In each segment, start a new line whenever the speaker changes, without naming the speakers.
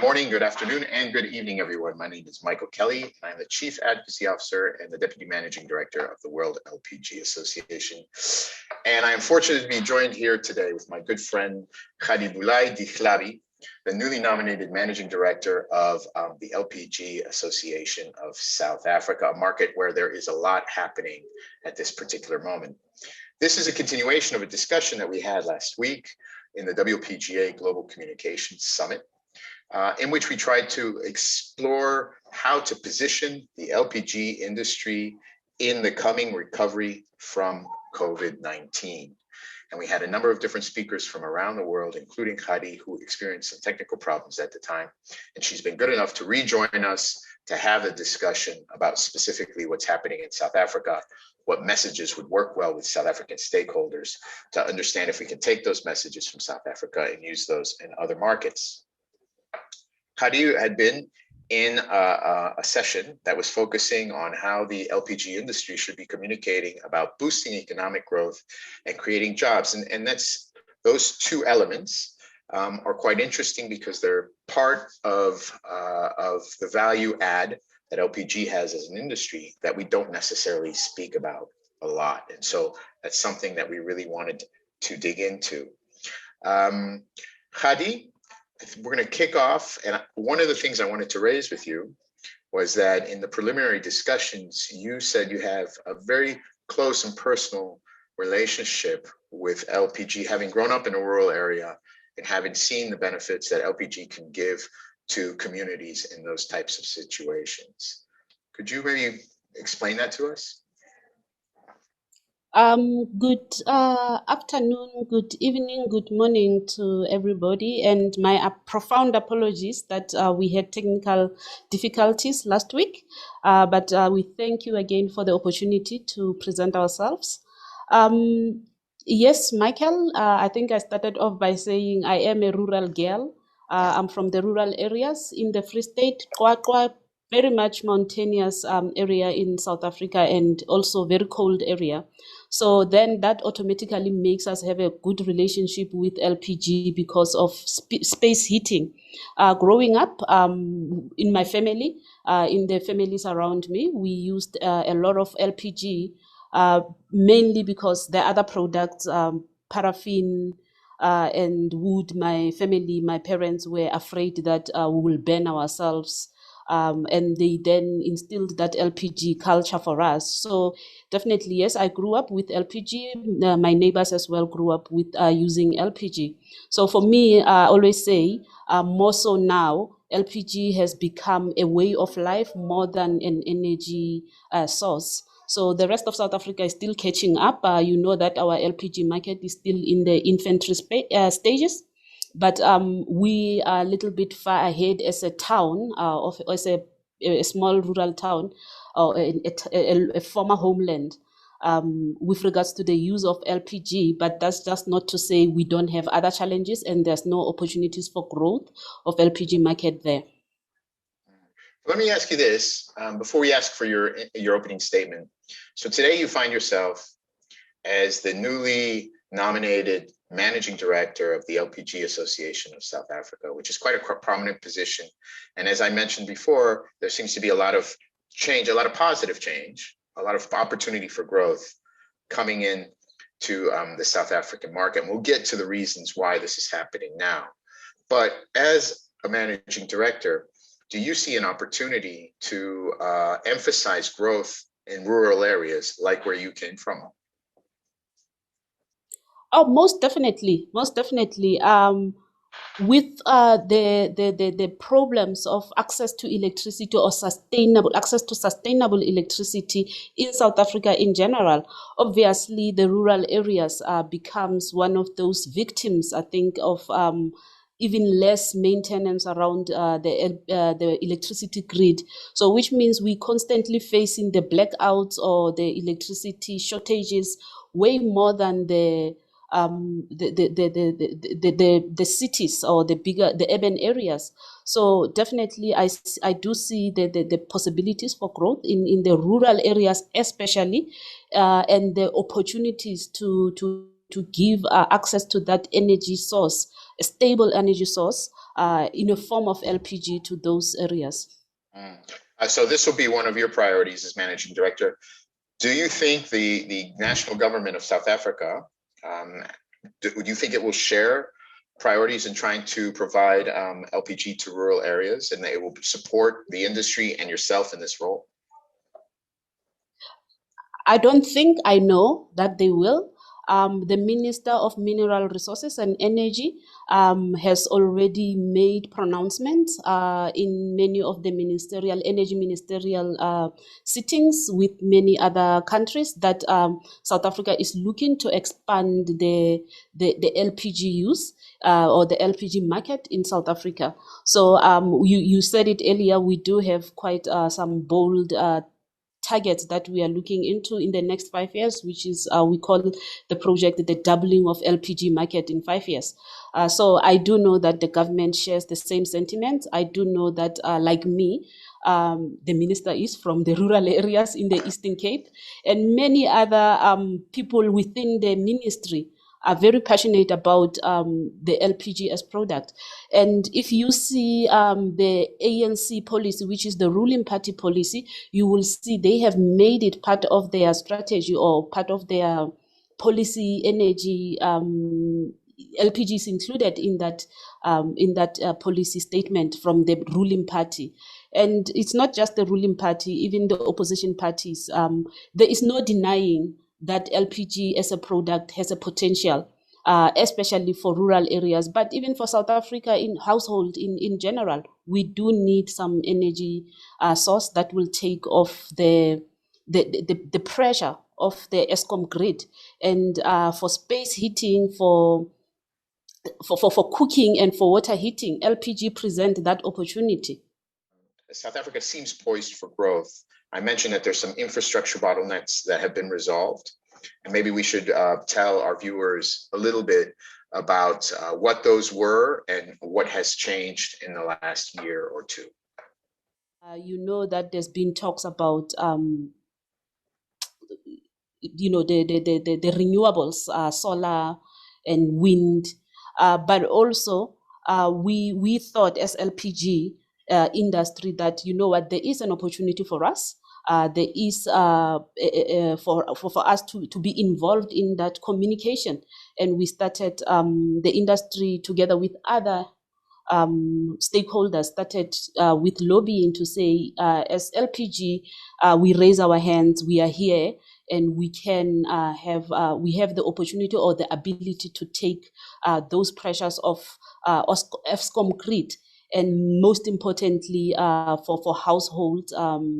morning, good afternoon, and good evening, everyone. My name is Michael Kelly, and I'm the Chief Advocacy Officer and the Deputy Managing Director of the World LPG Association. And I am fortunate to be joined here today with my good friend, Gadibolae Dihlabi, the newly nominated Managing Director of the LPG Association of South Africa, a market where there is a lot happening at this particular moment. This is a continuation of a discussion that we had last week in the WLPGA Global Communications Summit, in which we tried to explore how to position the LPG industry in the coming recovery from COVID-19. And we had a number of different speakers from around the world, including Khadi, who experienced some technical problems at the time. And she's been good enough to rejoin us to have a discussion about specifically what's happening in South Africa, what messages would work well with South African stakeholders to understand if we can take those messages from South Africa and use those in other markets. Khadi had been in a session that was focusing on how the LPG industry should be communicating about boosting economic growth and creating jobs. And that's those two elements are quite interesting because they're part of the value add that LPG has as an industry that we don't necessarily speak about a lot. And so that's something that we really wanted to dig into. Khadi, we're going to kick off. And one of the things I wanted to raise with you was that in the preliminary discussions, you said you have a very close and personal relationship with LPG, having grown up in a rural area and having seen the benefits that LPG can give to communities in those types of situations. Could you maybe explain that to us?
Good afternoon, good evening, good morning to everybody, and my profound apologies that we had technical difficulties last week, but we thank you again for the opportunity to present ourselves. Yes, Michael, I think I started off by saying I am a rural girl. I'm from the rural areas in the Free State, Qwaqwa, very much mountainous area in South Africa, and also very cold area. So then that automatically makes us have a good relationship with LPG because of space heating. Growing up in my family, in the families around me, we used a lot of LPG, mainly because the other products, paraffin and wood, my family, my parents were afraid that we will burn ourselves. And they then instilled that LPG culture for us. So definitely, yes, I grew up with LPG. My neighbors as well grew up with using LPG. So for me, I always say, more so now, LPG has become a way of life more than an energy source. So the rest of South Africa is still catching up. You know that our LPG market is still in the infancy stages. But we are a little bit far ahead as a town, as a small rural town, or a former homeland, with regards to the use of LPG. But that's just not to say we don't have other challenges and there's no opportunities for growth of LPG market there.
Let me ask you this, before we ask for your opening statement. So today you find yourself as the newly nominated Managing Director of the LPG Association of South Africa, which is quite a prominent position. And as I mentioned before, there seems to be a lot of change, a lot of positive change, a lot of opportunity for growth coming in to the South African market. And we'll get to the reasons why this is happening now. But as a Managing Director, do you see an opportunity to emphasize growth in rural areas like where you came from?
Oh, most definitely, most definitely. With the problems of access to electricity or access to sustainable electricity in South Africa in general, obviously the rural areas becomes one of those victims, I think, of even less maintenance around the electricity grid. So which means we constantly facing the blackouts or the electricity shortages way more than the cities or the urban areas. So definitely I do see the possibilities for growth in the rural areas especially, and the opportunities to give access to that energy source, a stable energy source, in a form of LPG to those areas.
So this will be one of your priorities as managing director. Do you think the national government of South Africa, do you think it will share priorities in trying to provide LPG to rural areas, and they will support the industry and yourself in this role?
I don't think I know that they will. The Minister of Mineral Resources and Energy has already made pronouncements in many of the energy ministerial sittings with many other countries that South Africa is looking to expand the LPG use or the LPG market in South Africa. So you said it earlier, we do have quite some bold targets that we are looking into in the next 5 years, which is we call the project the doubling of LPG market in 5 years. So I do know that the government shares the same sentiment. I do know that, like me, the minister is from the rural areas in the Eastern Cape, and many other people within the ministry are very passionate about the LPGs product. And if you see the ANC policy, which is the ruling party policy, you will see they have made it part of their strategy or part of their policy energy. LPGs included in that policy statement from the ruling party. And it's not just the ruling party, even the opposition parties. There is no denying that LPG as a product has a potential, especially for rural areas, but even for South Africa in household in general. We do need some energy source that will take off the pressure of the Eskom grid, and for space heating, for cooking and for water heating, LPG present that opportunity.
South Africa seems poised for growth. I mentioned that there's some infrastructure bottlenecks that have been resolved, and maybe we should tell our viewers a little bit about what those were and what has changed in the last year or two.
You know that there's been talks about the renewables, solar and wind, but also we thought as LPG industry that, you know what, there is an opportunity for us. There is for us to be involved in that communication, and we started the industry together with other stakeholders started with lobbying to say, as LPG, we raise our hands, we are here, and we can we have the opportunity or the ability to take those pressures of Eskom grid, and most importantly for household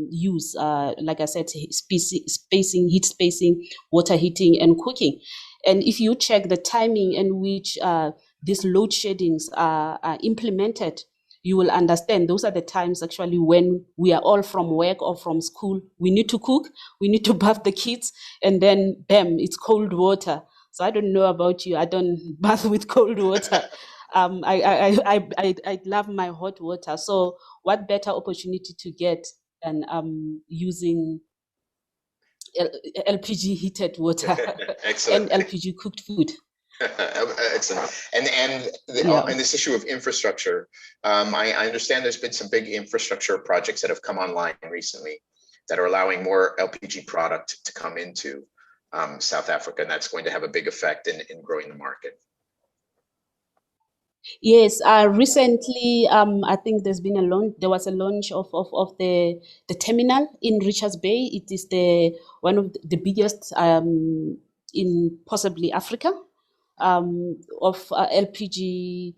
use, like I said, spacing, heat spacing, water heating, and cooking. And if you check the timing in which these load sheddings are implemented, you will understand those are the times actually when we are all from work or from school. We need to cook, we need to bath the kids, and then bam, it's cold water. So I don't know about you, I don't bath with cold water. I love my hot water. So what better opportunity to get than using LPG heated water
Excellent.
and LPG cooked food.
Excellent. And this issue of infrastructure, I understand there's been some big infrastructure projects that have come online recently that are allowing more LPG product to come into South Africa, and that's going to have a big effect in growing the market.
Yes, recently, I think there's been a launch. There was a launch of the terminal in Richards Bay. It is one of the biggest in possibly Africa, of LPG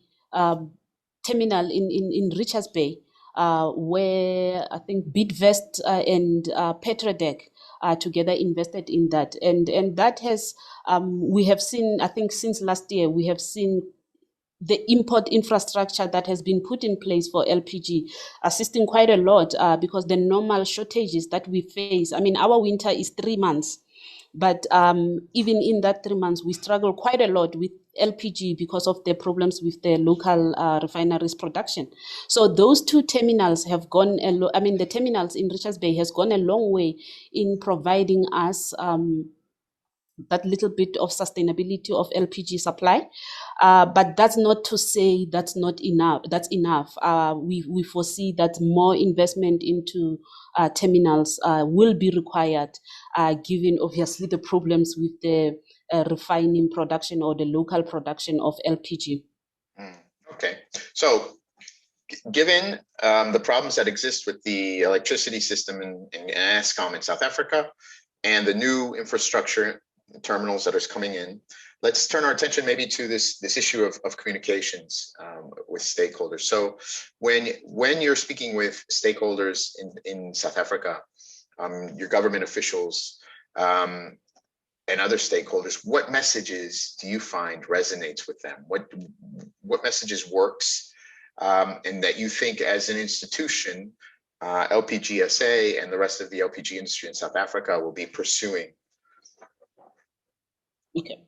terminal in Richards Bay, where I think Bidvest and Petrodec together invested in that, and that has we have seen, I think since last year, we have seen the import infrastructure that has been put in place for LPG assisting quite a lot, because the normal shortages that we face, I mean, our winter is 3 months, but even in that 3 months, we struggle quite a lot with LPG because of the problems with the local refineries production. So those two terminals have gone the terminals in Richards Bay has gone a long way in providing us that little bit of sustainability of LPG supply. But that's not to say that's not enough. That's enough. We foresee that more investment into terminals will be required, given obviously the problems with the refining production or the local production of LPG.
Okay, so given the problems that exist with the electricity system in Eskom in South Africa and the new infrastructure terminals that are coming in, let's turn our attention maybe to this issue of communications with stakeholders. So when you're speaking with stakeholders in South Africa, your government officials and other stakeholders, what messages do you find resonates with them? What messages works, and that you think as an institution, LPGSA and the rest of the LPG industry in South Africa will be pursuing?
Okay.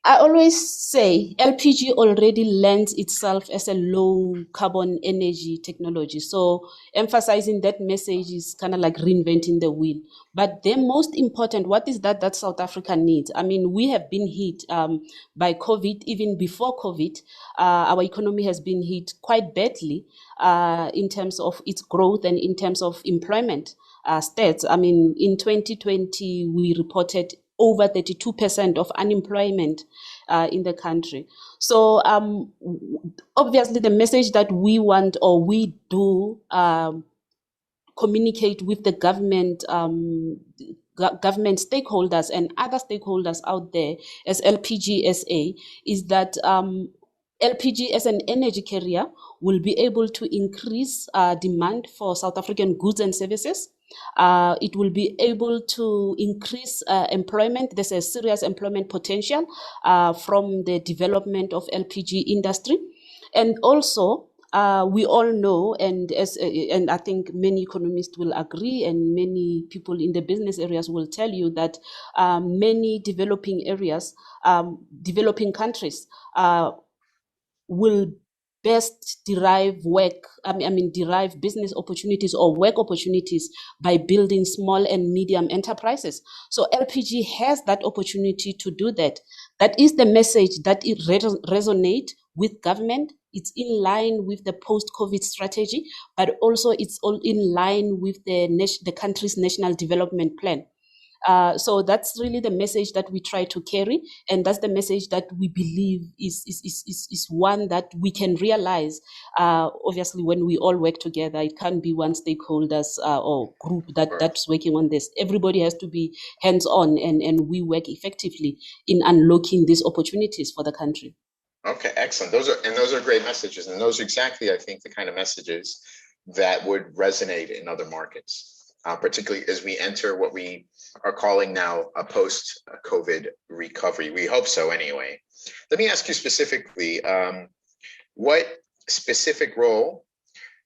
I always say LPG already lends itself as a low carbon energy technology. So emphasizing that message is kind of like reinventing the wheel. But the most important, what is that South Africa needs? I mean, we have been hit by COVID. Even before COVID, our economy has been hit quite badly in terms of its growth and in terms of employment stats. I mean, in 2020, we reported over 32% of unemployment in the country. So obviously the message that we want, or we do communicate with the government, government stakeholders and other stakeholders out there as LPGSA, is that LPG as an energy carrier will be able to increase demand for South African goods and services. It will be able to increase employment. There's a serious employment potential from the development of LPG industry. And also, we all know, and I think many economists will agree, and many people in the business areas will tell you that many developing areas, developing countries, will best derive derive business opportunities or work opportunities by building small and medium enterprises. So LPG has that opportunity to do that. That is the message that it resonates with government. It's in line with the post-COVID strategy, but also it's all in line with the country's national development plan. So that's really the message that we try to carry, and that's the message that we believe is one that we can realize. Obviously, when we all work together, it can't be one stakeholders or group that's working on this. Everybody has to be hands-on, and we work effectively in unlocking these opportunities for the country.
Okay, excellent. Those are great messages, and those are exactly, I think, the kind of messages that would resonate in other markets. Particularly as we enter what we are calling now a post-COVID recovery. We hope so anyway. Let me ask you specifically, what specific role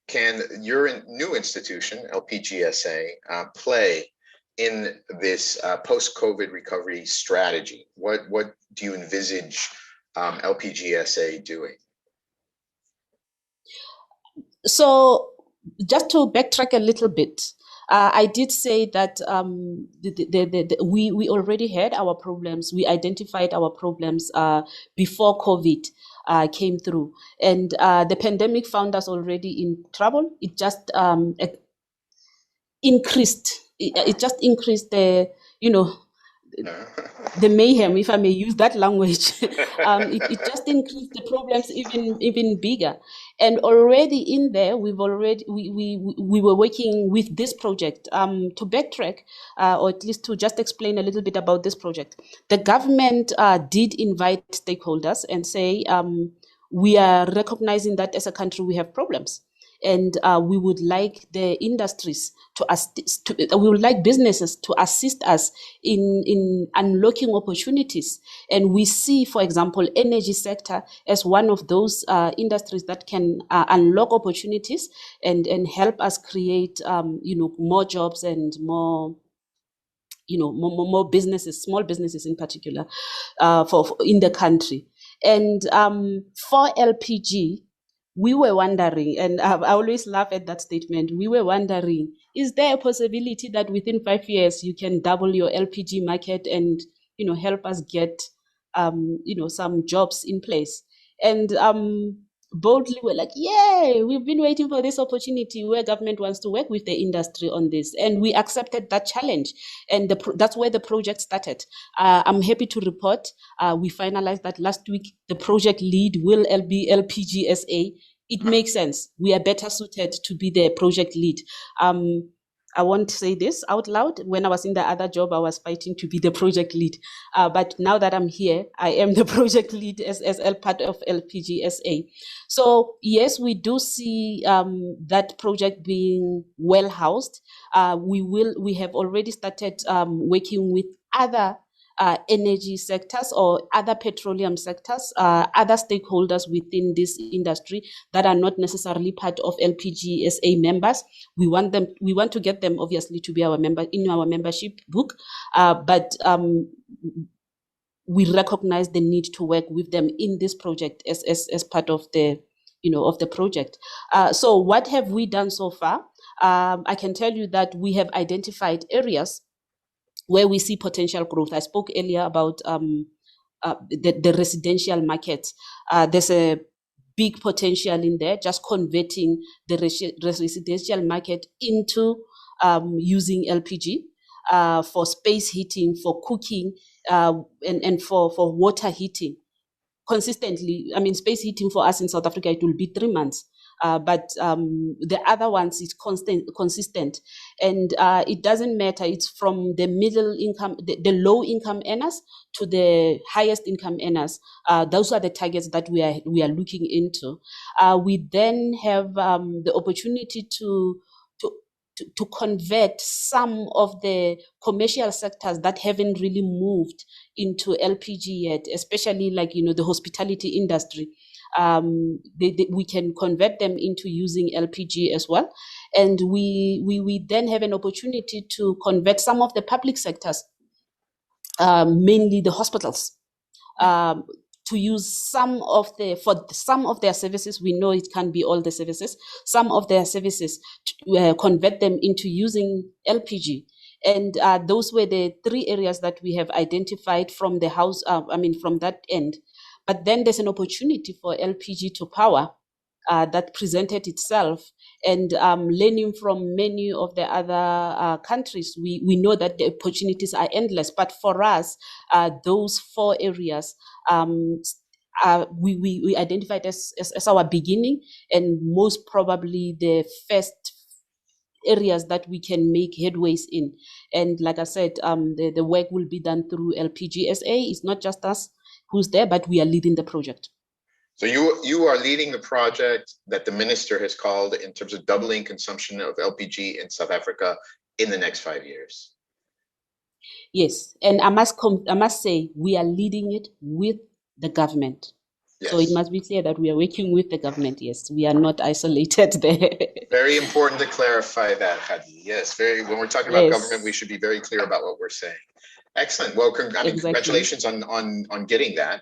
can your new institution, LPGSA, play in this post-COVID recovery strategy? What do you envisage LPGSA doing?
So just to backtrack a little bit, I did say that we already had our problems. We identified our problems before COVID came through, and the pandemic found us already in trouble. It just increased. It just increased the the mayhem, if I may use that language. It just increased the problems even bigger. And already in there, we were working with this project. To backtrack, or at least to just explain a little bit about this project, the government did invite stakeholders and say, we are recognizing that as a country we have problems. And we would like the industries we would like businesses to assist us in unlocking opportunities. And we see, for example, energy sector as one of those industries that can unlock opportunities and help us create, more jobs and more businesses, small businesses in particular, for in the country. And for LPG, we were wondering, and I always laugh at that statement, we were wondering, is there a possibility that within 5 years you can double your LPG market and, help us get, some jobs in place? And boldly we're like, yay, we've been waiting for this opportunity where government wants to work with the industry on this. And we accepted that challenge. And that's where the project started. I'm happy to report we finalized that last week. The project lead will be LPGSA. It makes sense. We are better suited to be the project lead. I won't say this out loud. When I was in the other job, I was fighting to be the project lead. But now that I'm here, I am the project lead as part of LPGSA. So yes, we do see that project being well housed. We have already started working with other energy sectors or other petroleum sectors, other stakeholders within this industry that are not necessarily part of LPGSA members. We want to get them obviously to be our membership book, but we recognize the need to work with them in this project as part of the of the project. So what have we done so far? I can tell you that we have identified areas where we see potential growth. I spoke earlier about the residential market. There's a big potential in there, just converting the residential market into using LPG for space heating, for cooking, and for water heating. Consistently, space heating for us in South Africa, it will be 3 months. But the other ones is consistent, and it doesn't matter. It's from the middle income, the low income earners to the highest income earners. Those are the targets that we are looking into. We then have the opportunity to convert some of the commercial sectors that haven't really moved into LPG yet, especially like the hospitality industry. We can convert them into using LPG as well. And we then have an opportunity to convert some of the public sectors, mainly the hospitals, to use for some of their services. We know it can't be all the services. Some of their services, to convert them into using LPG. And those were the 3 areas that we have identified from the house, from that end. But then there's an opportunity for LPG to power that presented itself. And learning from many of the other countries, we know that the opportunities are endless. But for us, those 4 areas we identified as our beginning, and most probably the first areas that we can make headways in. And like I said, the work will be done through LPGSA. It's not just us who's there, but we are leading the project.
So you are leading the project that the minister has called in terms of doubling consumption of LPG in South Africa in the next 5 years.
Yes, and I must say we are leading it with the government. Yes. So it must be clear that we are working with the government. Yes, we are not isolated there.
Very important to clarify that, Hadi. Yes, when we're talking about government, we should be very clear about what we're saying. Excellent. Well, congratulations on getting that,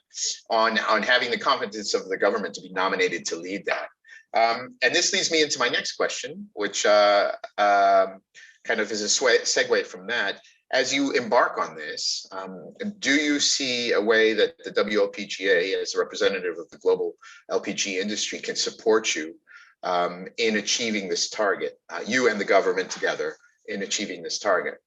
on having the confidence of the government to be nominated to lead that. And this leads me into my next question, which kind of is a segue from that. As you embark on this, do you see a way that the WLPGA, as a representative of the global LPG industry, can support you in achieving this target, you and the government together in achieving this target?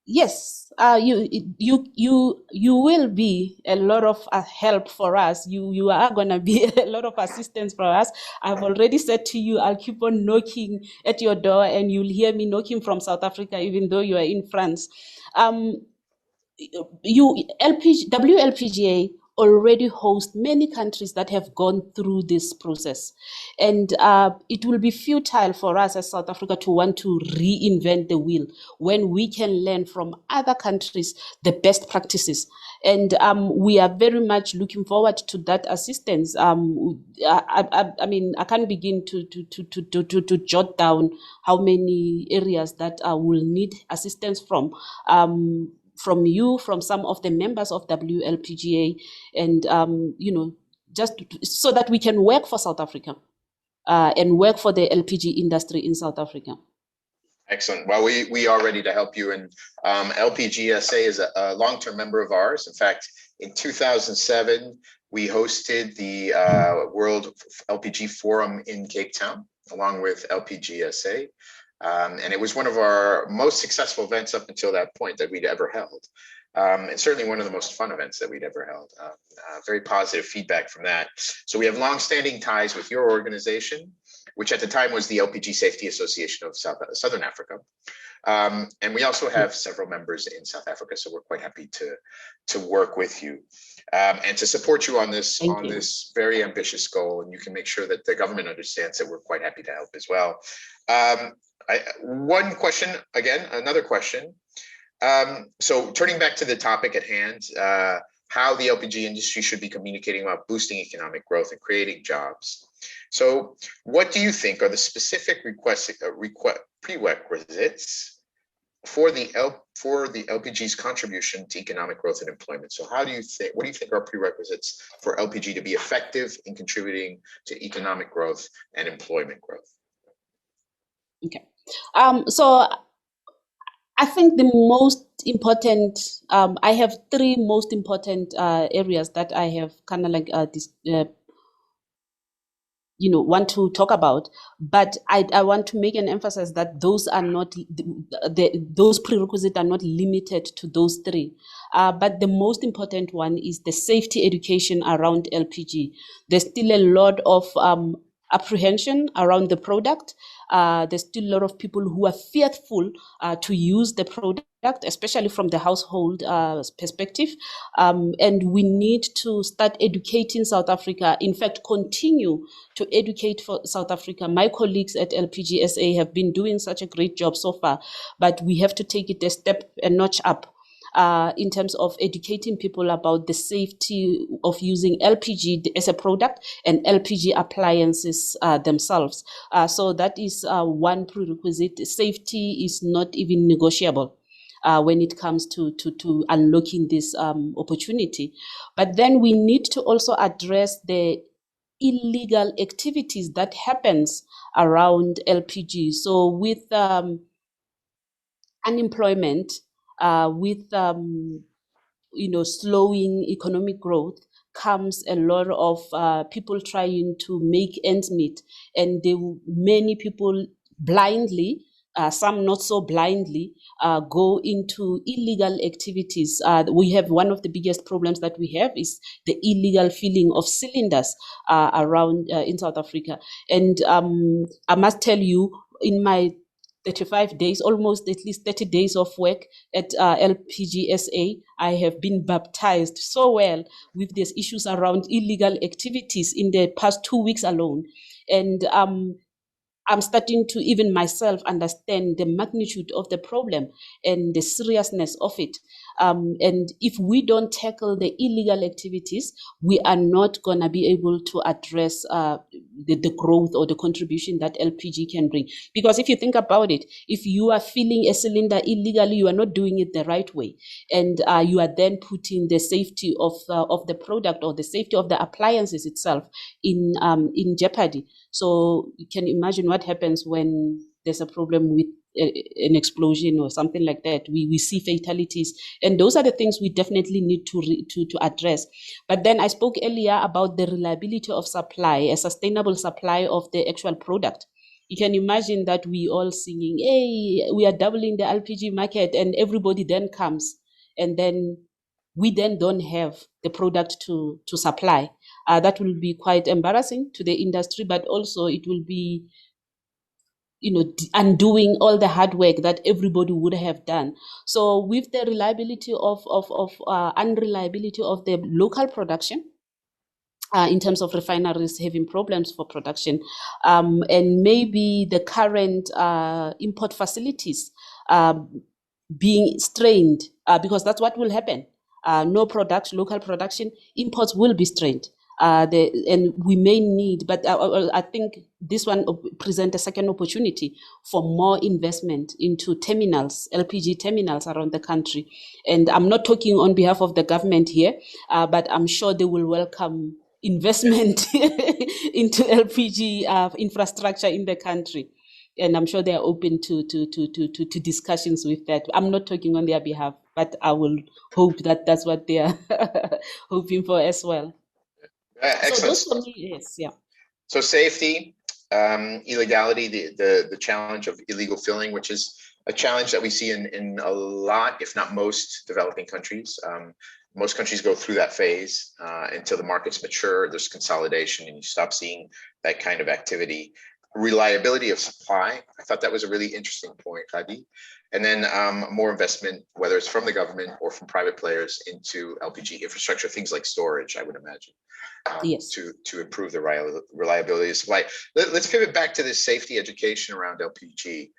Yes, you will be a lot of help for us. You are gonna be a lot of assistance for us. I've already said to you, I'll keep on knocking at your door, and you'll hear me knocking from South Africa, even though you are in France. WLPGA already host many countries that have gone through this process. And it will be futile for us as South Africa to want to reinvent the wheel when we can learn from other countries the best practices. And we are very much looking forward to that assistance. I can't begin to jot down how many areas that will need assistance from. from you, from some of the members of WLPGA, and just so that we can work for South Africa and work for the LPG industry in South Africa.
Excellent. Well, we are ready to help you. And LPGSA is a long-term member of ours. In fact, in 2007, we hosted the World LPG Forum in Cape Town, along with LPGSA. And it was one of our most successful events up until that point that we'd ever held. And certainly one of the most fun events that we'd ever held. Very positive feedback from that. So we have long-standing ties with your organization, which at the time was the LPG Safety Association of Southern Africa. And we also have several members in South Africa, so we're quite happy to work with you and to support you on this very ambitious goal. And you can make sure that the government understands that we're quite happy to help as well. One question, again, another question. So turning back to the topic at hand, how the LPG industry should be communicating about boosting economic growth and creating jobs. So what do you think are the specific prerequisites for the LPG's contribution to economic growth and employment? So what do you think are prerequisites for LPG to be effective in contributing to economic growth and employment growth?
Okay. So I think the most important, I have three most important areas that I have kind of like want to talk about, but I want to make an emphasis that those are not those prerequisites are not limited to those three. But the most important one is the safety education around LPG. There's still a lot of apprehension around the product. There's still a lot of people who are fearful to use the product, especially from the household perspective. And we need to start educating South Africa, in fact, continue to educate for South Africa. My colleagues at LPGSA have been doing such a great job so far, but we have to take it a notch up. In terms of educating people about the safety of using LPG as a product and LPG appliances themselves. So that is one prerequisite. Safety is not even negotiable when it comes to unlocking this opportunity. But then we need to also address the illegal activities that happens around LPG. So with unemployment, with slowing economic growth, comes a lot of people trying to make ends meet, and many people blindly, some not so blindly, go into illegal activities. We have one of the biggest problems that we have is the illegal filling of cylinders around in South Africa. And I must tell you, in my 35 days, almost at least 30 days of work at LPGSA, I have been baptized so well with these issues around illegal activities in the past 2 weeks alone. And I'm starting to even myself understand the magnitude of the problem and the seriousness of it. And if we don't tackle the illegal activities, we are not going to be able to address the growth or the contribution that LPG can bring. Because if you think about it, if you are filling a cylinder illegally, you are not doing it the right way. And you are then putting the safety of the product or the safety of the appliances itself in jeopardy. So you can imagine what happens when there's a problem with an explosion or something like that. We see fatalities, and those are the things we definitely need to address. But then I spoke earlier about the reliability of supply, a sustainable supply of the actual product. You can imagine that we all singing, hey, we are doubling the LPG market, and everybody then comes, and then we then don't have the product to supply. That will be quite embarrassing to the industry, but also it will be, undoing all the hard work that everybody would have done. So with the reliability of unreliability of the local production, in terms of refineries having problems for production, and maybe the current import facilities being strained, because that's what will happen. No local production, imports will be strained. and we may need, but I think this one presents a second opportunity for more investment into terminals, LPG terminals around the country. And I'm not talking on behalf of the government here, but I'm sure they will welcome investment into LPG infrastructure in the country. And I'm sure they are open to discussions with that. I'm not talking on their behalf, but I will hope that that's what they are hoping for as well. So
Excellent.
those for me, yes, yeah.
So safety, illegality, the challenge of illegal filling, which is a challenge that we see in a lot, if not most, developing countries. Most countries go through that phase until the markets mature, there's consolidation, and you stop seeing that kind of activity. Reliability of supply, I thought that was a really interesting point, Hadi. And then more investment, whether it's from the government or from private players, into LPG infrastructure, things like storage, I would imagine,
Yes.
to improve the reliability of supply. Let's pivot back to this safety education around LPG,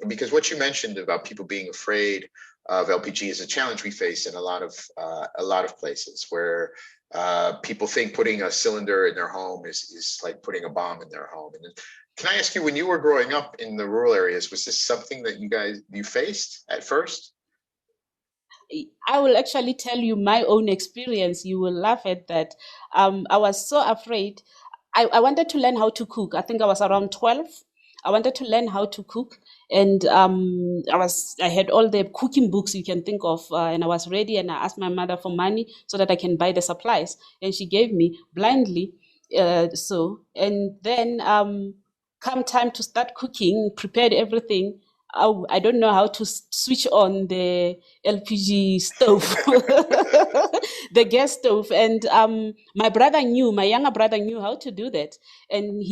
because what you mentioned about people being afraid of LPG is a challenge we face in a lot of places where people think putting a cylinder in their home is like putting a bomb in their home. And can I ask you, when you were growing up in the rural areas, was this something that you faced at first?
I will actually tell you my own experience. You will laugh at that. I was so afraid. I wanted to learn how to cook. I think I was around 12. I wanted to learn how to cook. And I had all the cooking books you can think of, and I was ready. And I asked my mother for money so that I can buy the supplies, and she gave me blindly. And then come time to start cooking, prepared everything. I don't know how to switch on the LPG stove, the gas stove, and my younger brother knew how to do that, and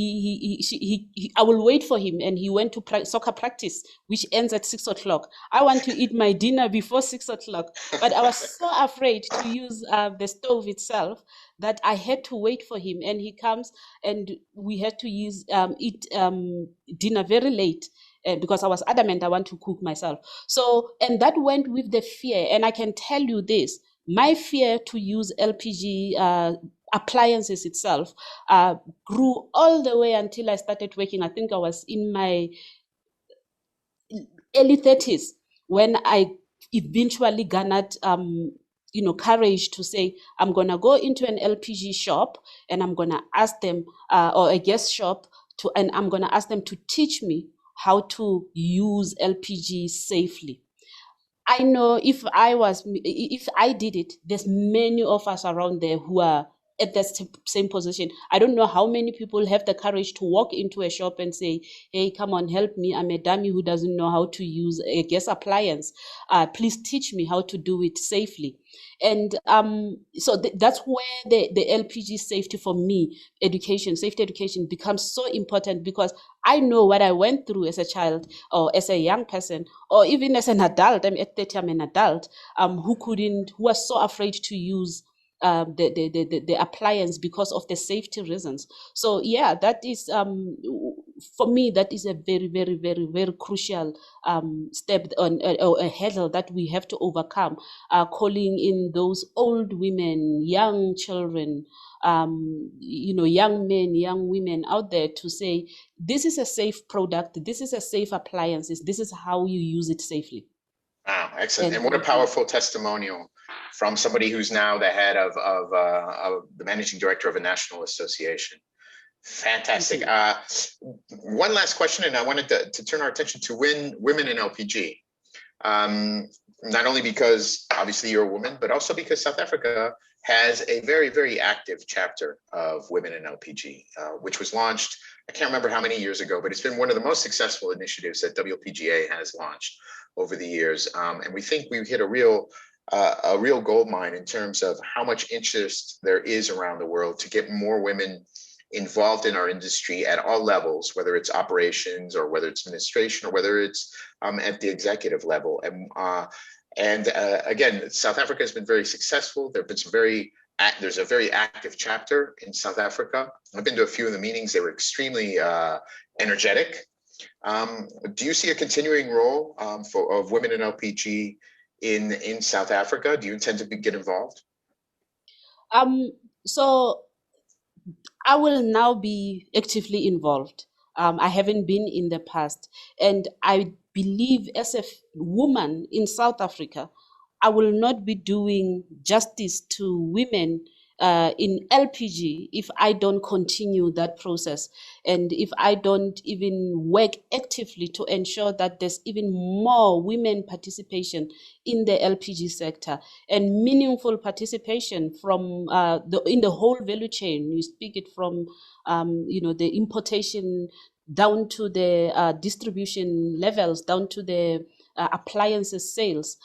I will wait for him, and he went to soccer practice, which ends at 6 o'clock. I want to eat my dinner before 6 o'clock, but I was so afraid to use the stove itself that I had to wait for him, and he comes, and we had to eat dinner very late. Because I was adamant I want to cook myself. So, and that went with the fear. And I can tell you this, my fear to use LPG appliances itself grew all the way until I started working. I think I was in my early 30s when I eventually garnered courage to say, I'm going to go into an LPG shop and I'm going to ask them, or a gas shop, and I'm going to ask them to teach me how to use LPG safely. I know if I did it, there's many of us around there who are at that same position. I don't know how many people have the courage to walk into a shop and say, hey, come on, help me. I'm a dummy who doesn't know how to use a gas appliance. Please teach me how to do it safely. And so that's where the LPG safety for me, safety education becomes so important, because I know what I went through as a child or as a young person, or even as an adult. I'm at 30, I'm an adult who was so afraid to use the appliance because of the safety reasons. So yeah, that is for me, that is a very, very, very, very crucial step or a hurdle that we have to overcome. Calling in those old women, young children, young men, young women out there to say, this is a safe product, this is a safe appliance, this is how you use it safely.
Wow, excellent. And what a powerful testimonial from somebody who's now the head of the managing director of a national association. Fantastic. One last question, and I wanted to turn our attention to women in LPG. Not only because obviously you're a woman, but also because South Africa has a very, very active chapter of women in LPG, which was launched, I can't remember how many years ago, but it's been one of the most successful initiatives that WLPGA has launched over the years. And we think we hit a real gold mine in terms of how much interest there is around the world to get more women involved in our industry at all levels, whether it's operations or whether it's administration or whether it's at the executive level. And again, South Africa has been very successful. There have been there's a very active chapter in South Africa. I've been to a few of the meetings. They were extremely energetic. Do you see a continuing role of women in LPG in South Africa? Do you intend to get involved?
So I will now be actively involved. I haven't been in the past. And I believe as a woman in South Africa, I will not be doing justice to women in LPG if I don't continue that process and if I don't even work actively to ensure that there's even more women participation in the LPG sector and meaningful participation from in the whole value chain. You speak it from the importation down to the distribution levels, down to the appliances sales.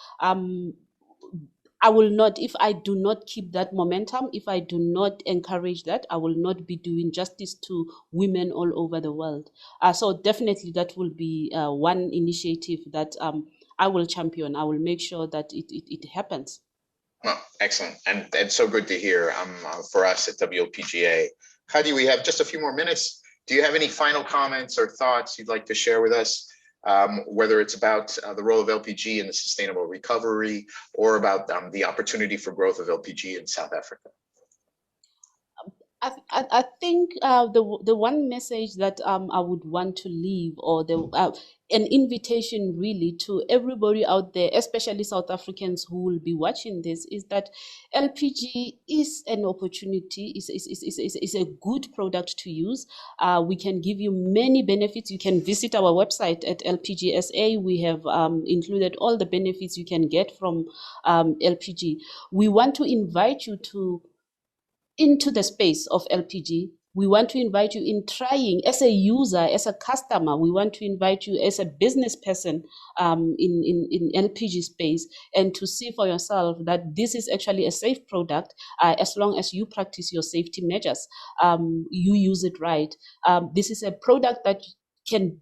I will not, if I do not keep that momentum, if I do not encourage that, I will not be doing justice to women all over the world. So definitely that will be one initiative that I will champion. I will make sure that it happens.
Well, excellent. And so good to hear for us at WLPGA. Hadi, we have just a few more minutes. Do you have any final comments or thoughts you'd like to share with us, whether it's about the role of LPG in the sustainable recovery or about the opportunity for growth of LPG in South Africa?
I think the one message that I would want to leave, or an invitation really to everybody out there, especially South Africans who will be watching this, is that LPG is an opportunity, is a good product to use. We can give you many benefits. You can visit our website at LPGSA. We have included all the benefits you can get from LPG. We want to invite you into the space of LPG. We want to invite you in trying as a user, as a customer. We want to invite you as a business person in LPG space, and to see for yourself that this is actually a safe product as long as you practice your safety measures. You use it right. This is a product that can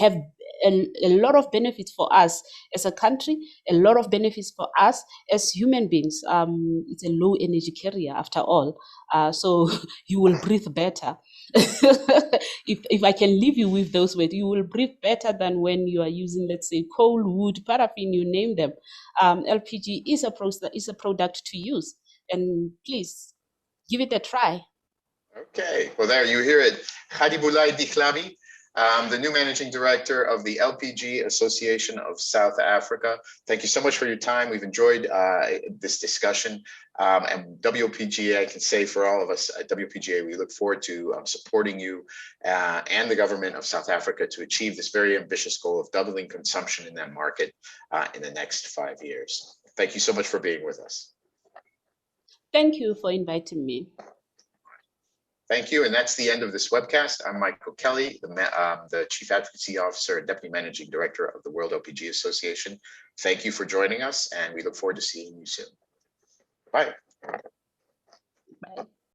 have a lot of benefits for us as a country, a lot of benefits for us as human beings. It's a low energy carrier after all. So you will breathe better. if I can leave you with those words, you will breathe better than when you are using, let's say, coal, wood, paraffin, you name them. LPG is a product to use. And please give it a try.
Okay, well, there you hear it. Gadibolae Dihlabi, the new managing director of the LPG Association of South Africa. Thank you so much for your time. We've enjoyed this discussion. And WLPGA, I can say for all of us at WLPGA, we look forward to supporting you and the government of South Africa to achieve this very ambitious goal of doubling consumption in that market in the next 5 years. Thank you so much for being with us.
Thank you for inviting me.
Thank you. And that's the end of this webcast. I'm Michael Kelly, the Chief Advocacy Officer and Deputy Managing Director of the World LPG Association. Thank you for joining us, and we look forward to seeing you soon. Bye.